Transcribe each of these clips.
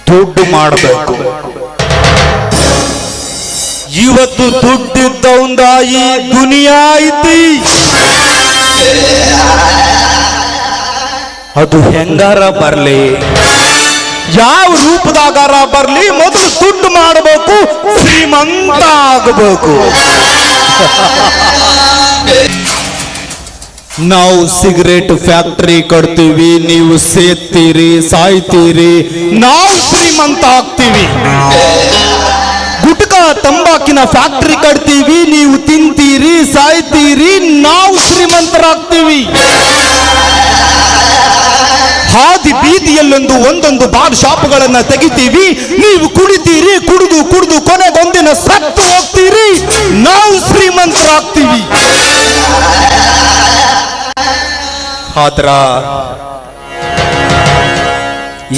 ದುಡ್ಡು ಮಾಡಬೇಕು. ಇವತ್ತು ದುಡ್ಡಿದ್ದವಂದ ಈ ದುನಿಯಾ ಐತಿ. ಅದು ಹೆಂಗಾರ ಬರ್ಲಿ, ಯಾವ ರೂಪದಾಗಾರ ಬರ್ಲಿ, ಮೊದಲು ದುಡ್ಡು ಮಾಡಬೇಕು, ಶ್ರೀಮಂತ ಆಗಬೇಕು. ನಾವು ಸಿಗರೇಟ್ ಫ್ಯಾಕ್ಟರಿ ಕಟ್ತೀವಿ, ನೀವು ಸೇರ್ತೀರಿ, ಸಾಯ್ತೀರಿ, ನಾವು ಶ್ರೀಮಂತ ಆಗ್ತೀವಿ. ಗುಟ್ಕಾ ತಂಬಾಕಿನ ಫ್ಯಾಕ್ಟರಿ ಕಟ್ತೀವಿ, ನೀವು ತಿಂತೀರಿ, ಸಾಯ್ತೀರಿ, ನಾವು ಶ್ರೀಮಂತರಾಗ್ತೀವಿ. ಹಾದಿ ಬೀದಿಯಲ್ಲೊಂದು ಒಂದೊಂದು ಬಾರ್ ಶಾಪ್ಗಳನ್ನ ತೆಗಿತೀವಿ, ನೀವು ಕುಡಿತೀರಿ, ಕುಡಿದು ಕುಡಿದು ಕೊನೆಗೊಂದಿನ ಸತ್ತು ಹೋಗ್ತೀರಿ, ನಾವು ಶ್ರೀಮಂತರಾಗ್ತೀವಿ. ಆದ್ರ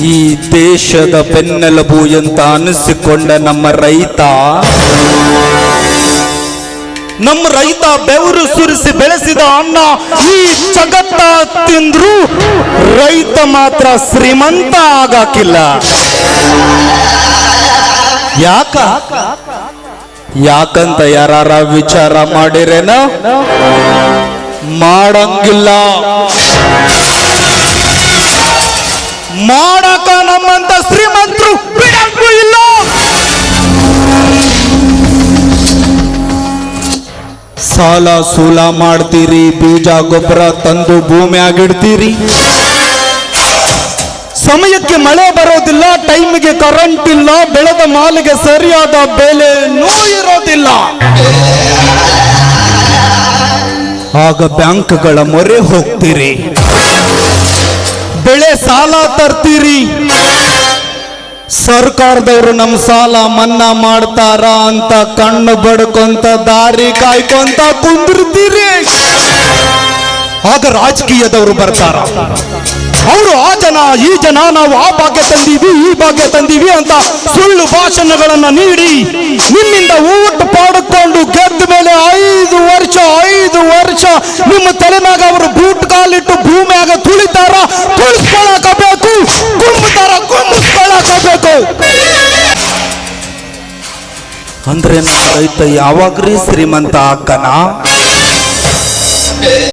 ಈ ದೇಶದ ಬೆನ್ನೆಲುಬು ಅಂತ ಅನಿಸಿಕೊಂಡ ನಮ್ಮ ರೈತ ಬೆವರು ಸುರಿಸಿ ಬೆಳೆಸಿದ ಅನ್ನ ಈ ಜಗತ್ತ ತಿಂದ್ರು ರೈತ ಮಾತ್ರ ಶ್ರೀಮಂತ ಆಗಾಕಿಲ್ಲ. ಯಾಕಂತ ಯಾರ ವಿಚಾರ ಮಾಡಿರೇನ? ಮಾಡಂಗಿಲ್ಲ. ಮಾಡಕ ನಮ್ಮಂತ ಶ್ರೀಮಂತರು ಬಿಡಂಗೂ ಇಲ್ಲ. ಸಾಲ ಸೂಲ ಮಾಡ್ತೀರಿ, ಬೀಜ ಗೊಬ್ಬರ ತಂದು ಭೂಮಿಯಾಗಿಡ್ತೀರಿ, ಸಮಯಕ್ಕೆ ಮಳೆ ಬರೋದಿಲ್ಲ, ಟೈಮಿಗೆ ಕರೆಂಟ್ ಇಲ್ಲ, ಬೆಳೆದ ಮಾಲಿಗೆ ಸರಿಯಾದ ಬೆಲೆನೂ ಇರೋದಿಲ್ಲ. ಆಗ ಬ್ಯಾಂಕ್ಗಳ ಮೊರೆ ಹೋಗ್ತೀರಿ, ಬೆಳೆ ಸಾಲ ತರ್ತೀರಿ. ಸರ್ಕಾರದವರು ನಮ್ಮ ಸಾಲ ಮನ್ನಾ ಮಾಡ್ತಾರ ಅಂತ ಕಣ್ಣು ಬಡ್ಕೊಂತ ದಾರಿ ಕಾಯ್ಕೊಂತ ಕುಂದಿರ್ತೀರಿ. ಆಗ ರಾಜಕೀಯದವರು ಬರ್ತಾರ, ಅವರು ಆ ಜನ ಈ ಜನ ನಾವು ಆ ಭಾಗ್ಯ ತಂದೀವಿ ಈ ಭಾಗ್ಯ ತಂದೀವಿ ಅಂತ ಸುಳ್ಳು ಭಾಷಣಗಳನ್ನ ನೀಡಿ ನಿಮ್ಮಿಂದ ಊಟ ಪಾಡಿಕೊಂಡು ಗೆದ್ದ ಮೇಲೆ 5 ವರ್ಷ ನಿಮ್ಮ ತಲೆ ಮ್ಯಾಗ ಅವರು ಬೂಟ್ ಕಾಲಿಟ್ಟು ಭೂಮಿಯಾಗ ತುಳಿತಾರ, ತುಳಿಸ್ಕೊಳಕಬೇಕು, ಕುಂಬುತ್ತಾರ, ಕುಂಬಿಸ್ಕೊಳಕಬೇಕು. ಅಂದ್ರೆ ನಮ್ಮ ರೈತ ಯಾವಾಗ್ರೀ ಶ್ರೀಮಂತ ಆಕ್ಕನ?